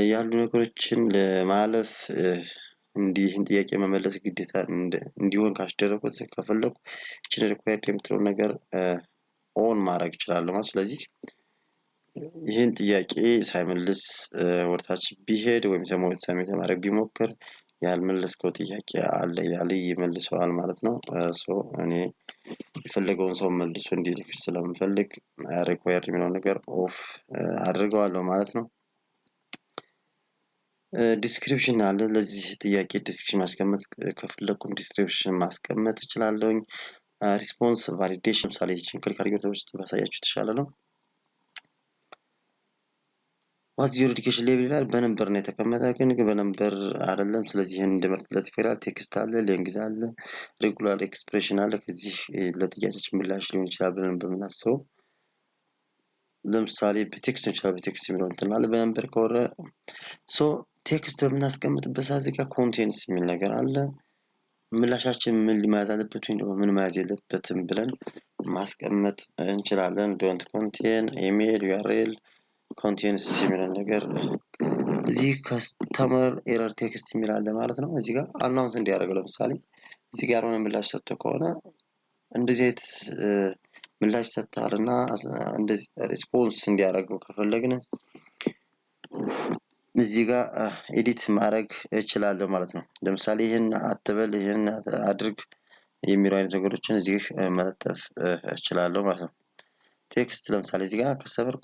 ያሉ ነገሮችን ለማለፍ እንዲህን ጥያቄ መመለስ ግዴታ እንዲሆን ካስደረጉት ከፈለኩ እችን ሪኳየርድ የምትለውን ነገር ኦን ማድረግ እችላለሁ ማለት ስለዚህ ይህን ጥያቄ ሳይመልስ ወደታች ቢሄድ ወይም ሰሞኑን ለማድረግ ቢሞክር ያልመለስከው ጥያቄ አለ እያለ ይመልሰዋል ማለት ነው። እኔ የፈለገውን ሰው መልሶ እንዲልክ ስለምፈልግ ሪኳየርድ የሚለውን ነገር ኦፍ አድርገዋለሁ ማለት ነው። ዲስክሪፕሽን አለ። ለዚህ ጥያቄ ዲስክሪፕሽን ማስቀመጥ ከፈለኩም ዲስክሪፕሽን ማስቀመጥ እችላለሁኝ። ሪስፖንስ ቫሊዴሽን ለምሳሌ ይህችን ክሊክ አድርጌ ውስጥ ባሳያችሁ የተሻለ ነው። ዋት ዩር ኤዱኬሽን ሌቭል ይላል። በነምበር ነው የተቀመጠ ግን በነምበር አይደለም። ስለዚህ ይህን እንድመርጥለት ይፈራል። ቴክስት አለ፣ ሌንግዝ አለ፣ ሬጉላር ኤክስፕሬሽን አለ። ከዚህ ለጥያቄያችን ምላሽ ሊሆን ይችላል ብለን በምናስበው ለምሳሌ በቴክስት ነው ይችላል። በቴክስት የሚለው እንትን አለ። በነምበር ከሆነ ቴክስት በምናስቀምጥበት ሰዓት እዚህ ጋር ኮንቴንስ የሚል ነገር አለ። ምላሻችን ምን መያዝ አለበት ወይም ደግሞ ምን መያዝ የለበትም ብለን ማስቀመጥ እንችላለን። ዶንት ኮንቴን ኢሜል ዩአርኤል ኮንቴንስ የሚለን ነገር እዚህ ከስተመር ኤረር ቴክስት የሚል አለ ማለት ነው። እዚህ ጋር አናውንስ እንዲያደርገው ለምሳሌ እዚህ ጋር ሆነ ምላሽ ሰጥቶ ከሆነ እንደዚህ አይነት ምላሽ ሰጥታልና እንደዚህ ሪስፖንስ እንዲያደርገው ከፈለግን እዚህ ጋር ኤዲት ማድረግ እችላለሁ ማለት ነው። ለምሳሌ ይሄን አትበል ይሄን አድርግ የሚሉ አይነት ነገሮችን እዚህ መለጠፍ እችላለሁ ማለት ነው። ቴክስት ለምሳሌ እዚህ ጋር ከስተመር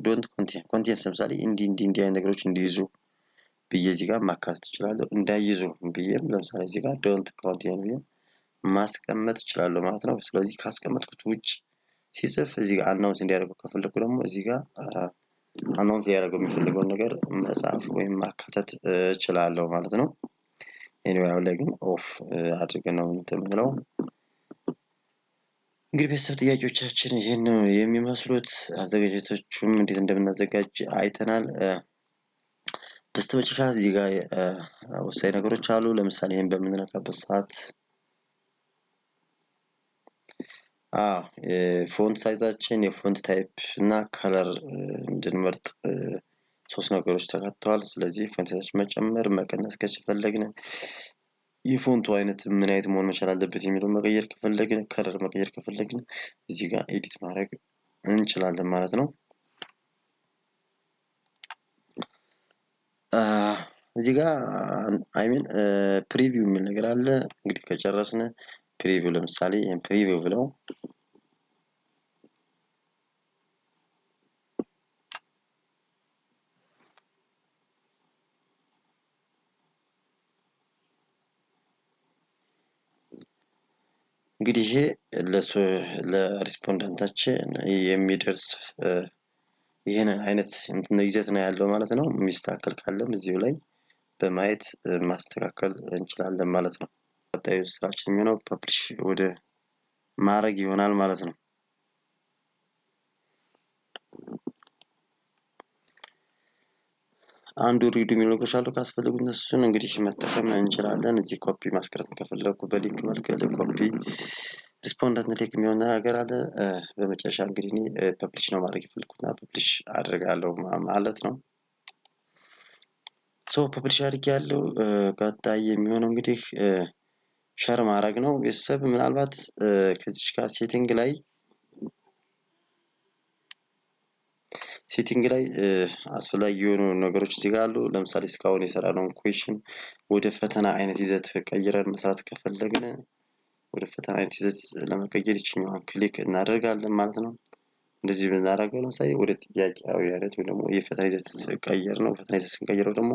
ዶንት ኮንቴንስ ለምሳሌ እንዲህ አይነት ነገሮች እንዲይዙ ብዬ እዚህ ጋር ማካተት እችላለሁ። እንዳይዙ ብዬም ለምሳሌ እዚህ ጋር ዶንት ኮንቴን ብዬ ማስቀመጥ እችላለሁ ማለት ነው። ስለዚህ ካስቀመጥኩት ውጭ ሲጽፍ እዚህ ጋር አናውንስ እንዲያደርገው ከፈለኩ ደግሞ እዚህ ጋር አናውንስ ያደርገው የሚፈልገውን ነገር መጻፍ ወይም ማካተት እችላለሁ ማለት ነው። ኤኒዌይ አሁን ላይ ግን ኦፍ አድርገን ነው እንትን የምንለው። እንግዲህ ቤተሰብ ጥያቄዎቻችን ይህን ነው የሚመስሉት። አዘጋጀቶቹም እንዴት እንደምናዘጋጅ አይተናል። በስተመጨረሻ እዚህ ጋር ወሳኝ ነገሮች አሉ። ለምሳሌ ይህን በምንነካበት ሰዓት ፎንት ሳይዛችን የፎንት ታይፕ እና ከለር እንድንመርጥ 3 ነገሮች ተካተዋል። ስለዚህ ፎንት ሳይዛችን መጨመር መቀነስ ከፈለግን የፎንቱ አይነት ምን አይነት መሆን መቻል አለበት የሚለውን መቀየር ከፈለግን ከለር መቀየር ከፈለግን እዚህ ጋር ኤዲት ማድረግ እንችላለን ማለት ነው። እዚህ ጋር አይሚን ፕሪቪው የሚል ነገር አለ። እንግዲህ ከጨረስን ፕሪቪው ለምሳሌ ይሄን ፕሪቪው ብለው እንግዲህ ይሄ ለሪስፖንደንታችን የሚደርስ ይሄን አይነት ይዘት ነው ያለው ማለት ነው። የሚስተካከል ካለም እዚሁ ላይ በማየት ማስተካከል እንችላለን ማለት ነው። ቀጣዩ ስራችን የሚሆነው ፐብሊሽ ወደ ማድረግ ይሆናል ማለት ነው። አንዱ ሪድ የሚሉ ነገሮች አሉ። ካስፈለጉ እነሱን እንግዲህ መጠቀም እንችላለን። እዚህ ኮፒ ማስቀረት ከፈለኩ በሊንክ መልክ ኮፒ ሪስፖንደንት ሊንክ የሚሆን ነገር አለ። በመጨረሻ እንግዲህ እኔ ፐብሊሽ ነው ማድረግ የፈለኩትና ፐብሊሽ አድርጋለሁ ማለት ነው። ፐብሊሽ አድርጌያለሁ። ቀጣይ የሚሆነው እንግዲህ ሸር ማድረግ ነው። ቤተሰብ ምናልባት ከዚች ጋር ሴቲንግ ላይ አስፈላጊ የሆኑ ነገሮች እዚህ ጋር አሉ። ለምሳሌ እስካሁን የሰራነውን ኩዌሽን ወደ ፈተና አይነት ይዘት ቀይረን መስራት ከፈለግን ወደ ፈተና አይነት ይዘት ለመቀየር ይችኛዋን ክሊክ እናደርጋለን ማለት ነው። እንደዚህ ብናደርገው ለምሳሌ ወደ ጥያቄያዊ አይነት ወይ ደግሞ የፈተና ይዘት ቀየር ነው። ፈተና ይዘት ስንቀይረው ደግሞ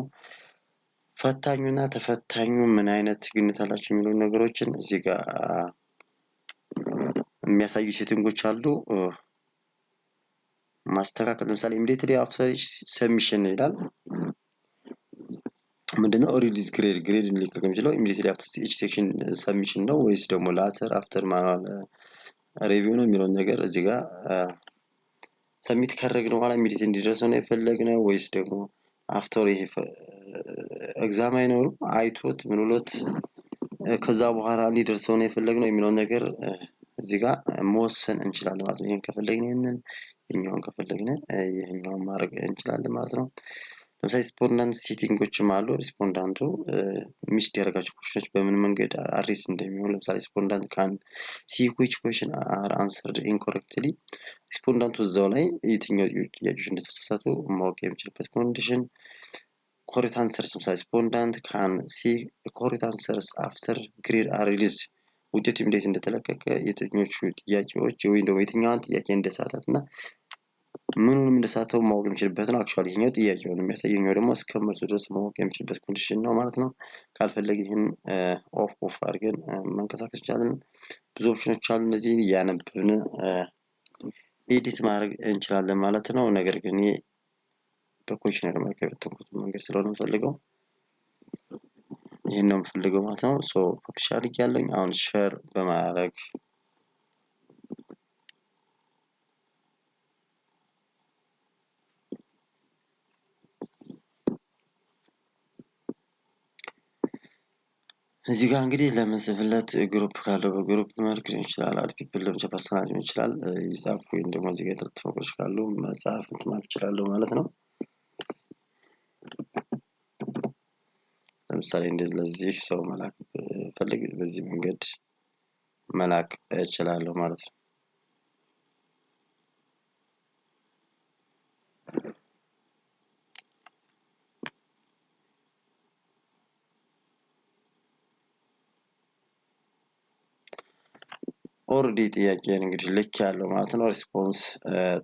ፈታኙና ተፈታኙ ምን አይነት ግንኙነት አላቸው የሚሉ ነገሮችን እዚህ ጋር የሚያሳዩ ሴቲንጎች አሉ። ማስተካከል ለምሳሌ ኢሚዲየትሊ አፍተር ሰብሚሽን ይላል። ምንድነው ሪሊዝ ግሬድ ሊለቀቅ የሚችለው ኢሚዲየትሊ አፍተር ኢች ሴክሽን ሰብሚሽን ነው ወይስ ደግሞ ላተር አፍተር ማኑዋል ሪቪው ነው የሚለውን ነገር እዚህ ጋር ሰሚት ካደረግን በኋላ ኢሚዲየት እንዲደርሰው ነው የፈለግነው ወይስ ደግሞ አፍተር ይሄ ኤግዛም አይኖሩ አይቶት ምን ብሎት ከዛ በኋላ እንዲደርሰው ነው የፈለግነው የሚለውን ነገር እዚህ ጋር መወሰን እንችላለን ማለት ነው። ይሄን ከፈለግን ይሄንን ይሄኛውን ከፈለግን ይሄኛውን ማድረግ እንችላለን ማለት ነው። ለምሳሌ ሪስፖንዳንት ሴቲንጎችም አሉ። ሪስፖንዳንቱ ሚስድ ያደረጋቸው ኩዌሽኖች በምን መንገድ አድሬስ እንደሚሆን ለምሳሌ ሪስፖንዳንት ካን ሲ ዊች ኩዌሽን አር አንሰርድ ኢንኮሬክትሊ ሪስፖንዳንቱ እዛው ላይ የትኛው ጥያቄዎች እንደተሳሳቱ ማወቅ የሚችልበት ኮንዲሽን ኮሬክት አንሰርስ ለምሳሌ ሪስፖንዳንት ካን ሲ ኮሬክት አንሰርስ አፍተር ግሬድ አር ሪሊዝድ ውጤቱ እንዴት እንደተለቀቀ የትኞቹ ጥያቄዎች ወይም ደግሞ የትኛዋን ጥያቄ እንደሳታት እና ምኑንም እንደሳተው ማወቅ የሚችልበት ነው። አክቹዋሊ ይሄኛው ጥያቄውን የሚያሳየው ደግሞ እስከ መልሱ ድረስ ማወቅ የሚችልበት ኮንዲሽን ነው ማለት ነው። ካልፈለግን ይህን ኦፍ አድርገን መንቀሳቀስ እንችላለን። ብዙ ኦፕሽኖች አሉ። እነዚህን እያነበብን ኤዲት ማድረግ እንችላለን ማለት ነው። ነገር ግን እኔ በኮሽነር መልክ የበተንኩት መንገድ ስለሆነ የምፈልገው ይሄን ነው የምፈልገው ማለት ነው። ፐብሊሽ አድርጌያለሁኝ። አሁን ሼር በማድረግ እዚህ ጋር እንግዲህ ለምጽፍለት ግሩፕ ካለው በግሩፕ መልክ ሊሆን ይችላል። አድ ፒፕል ለብቻ ፐርሰናል ሊሆን ይችላል። ይጻፍ ወይም ደግሞ እዚህ ጋር የተለጠፉ ነገሮች ካሉ መጻፍ ማለት ይችላሉ ማለት ነው። ለምሳሌ እንደዚህ ሰው መላክ ፈልግ በዚህ መንገድ መላክ እችላለሁ ማለት ነው። ኦልሬዲ ጥያቄን እንግዲህ ልክ ያለው ማለት ነው። ሪስፖንስ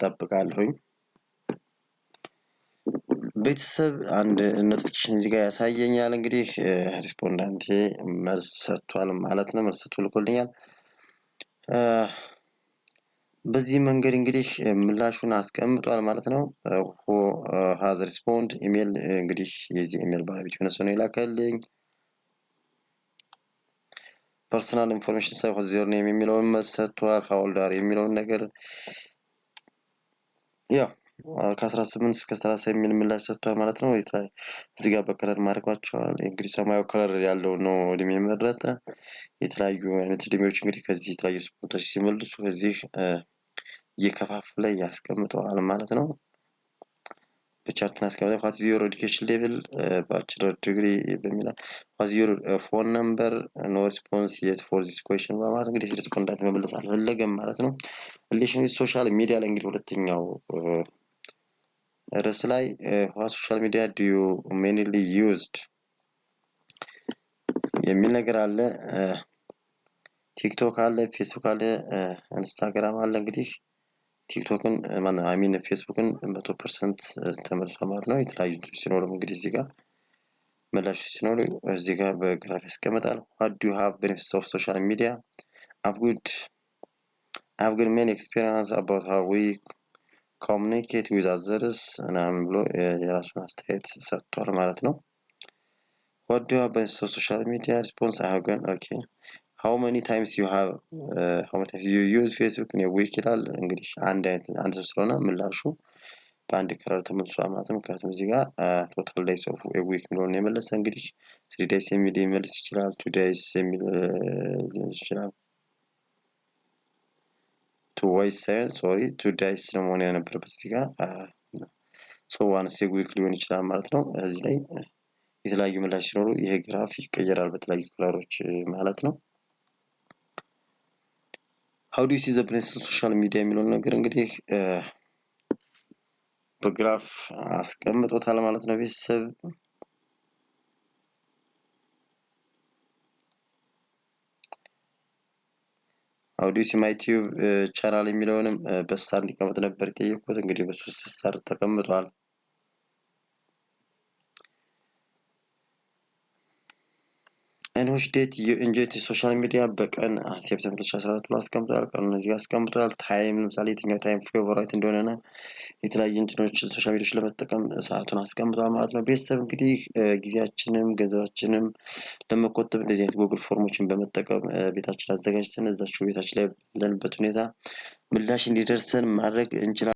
ጠብቃለሁኝ። ቤተሰብ አንድ ኖቲፊኬሽን እዚህ ጋር ያሳየኛል። እንግዲህ ሪስፖንዳንቴ መልስ ሰጥቷል ማለት ነው። መልስ ሰጥቶ ልኮልኛል። በዚህ መንገድ እንግዲህ ምላሹን አስቀምጧል ማለት ነው። ሁ ሃዝ ሪስፖንድ ኢሜል እንግዲህ የዚህ ኢሜል ባለቤት የሆነ ሰው ነው የላከልኝ። ፐርሰናል ኢንፎርሜሽን ሳይሆን ዜር ኔም የሚለውን መልስ ሰጥቷል። ሃው ኦልድ አር የሚለውን ነገር ያው ከ18 እስከ 30 የሚል ምላሽ ሰጥቷል ማለት ነው። እዚህ ጋር በከለር ማድረጓቸዋል። እንግዲህ ሰማያዊ ከለር ያለው ነው እድሜ የመረጠ። የተለያዩ አይነት እድሜዎች እንግዲህ ከዚህ የተለያዩ ስፖርቶች ሲመልሱ ከዚህ እየከፋፈለ ያስቀምጠዋል ማለት ነው። በቻርት ያስቀምጠዋል። ዋት ኢዝ ዮር ኤዱኬሽን ሌቭል ባችለር ዲግሪ በሚለው ዋት ኢዝ ዮር ፎን ነምበር ኖ ሪስፖንስ የት ፎር ዚስ ኩዌሽን በማለት እንግዲህ ሪስፖንዳንት መመለስ አልፈለገም ማለት ነው። ሪሌሽን ዊዝ ሶሻል ሚዲያ ላይ እንግዲህ ሁለተኛው ርዕስ ላይ ዋት ሶሻል ሚዲያ ዱ ዩ ሜንሊ ዩዝድ የሚል ነገር አለ። ቲክቶክ አለ፣ ፌስቡክ አለ፣ ኢንስታግራም አለ። እንግዲህ ቲክቶክን አሚን ፌስቡክን 100% ተመልሷል ማለት ነው። የተለያዩ ሲኖሩ እንግዲህ እዚህ ጋር ምላሽ ሲኖሩ እዚህ ጋር በግራፍ ያስቀምጣል። what do you have benefits of social media? I've got many experience about how we communicate with others ምናምን ብሎ የራሱን አስተያየት ሰጥቷል ማለት ነው። what do you have benefits of social media? response I have gone okay. how many times you use Facebook in a week ይላል። እንግዲህ አንድ ሰው ስለሆነ ምላሹ በአንድ ከለር ተመልሷል ማለት ነው። ምክንያቱም እዚህ ጋር ቶታል ዳይስ ኦፍ ኤ ዊክ ነው የመለሰ። እንግዲህ 3 ዳይስ የሚል ሊመልስ ይችላል። 2 ዳይስ የሚል ሊሆን ይችላል። 2 ዋይስ ሳይሆን ሶሪ 2 ዳይስ ነው መሆን የነበረበት እዚህ ጋር ሶ ዋንስ ኤ ዊክ ሊሆን ይችላል ማለት ነው። እዚህ ላይ የተለያዩ ምላሽ ሲኖሩ ይሄ ግራፍ ይቀየራል በተለያዩ ከለሮች ማለት ነው። ሃው ዱ ዩ ሲ ዘ ፕሪንሲፕል ሶሻል ሚዲያ የሚለውን ነገር እንግዲህ በግራፍ አስቀምጦታል ማለት ነው ቤተሰብ። ሃው ዱ ዩ ሲ ማይ ዩቲዩብ ቻናል የሚለውንም በስታር እንዲቀመጥ ነበር የጠየቁት። እንግዲህ በ3 ስታር ተቀምጧል። ኤን ዊች ዴት ዩ ኢንጆይ ሶሻል ሚዲያ በቀን ሴፕቴምበር 2014 ብሎ አስቀምጧል። ቀኑን እዚህ ጋር አስቀምጧል። ታይም ለምሳሌ የትኛው ታይም ፌቨራይት እንደሆነና የተለያዩ እንትኖችን ሶሻል ሚዲያዎች ለመጠቀም ሰዓቱን አስቀምጧል ማለት ነው። ቤተሰብ እንግዲህ ጊዜያችንም ገንዘባችንም ለመቆጠብ እንደዚህ አይነት ጉግል ፎርሞችን በመጠቀም ቤታችን አዘጋጅተን እዛችሁ ቤታችን ላይ ባለንበት ሁኔታ ምላሽ እንዲደርሰን ማድረግ እንችላለን።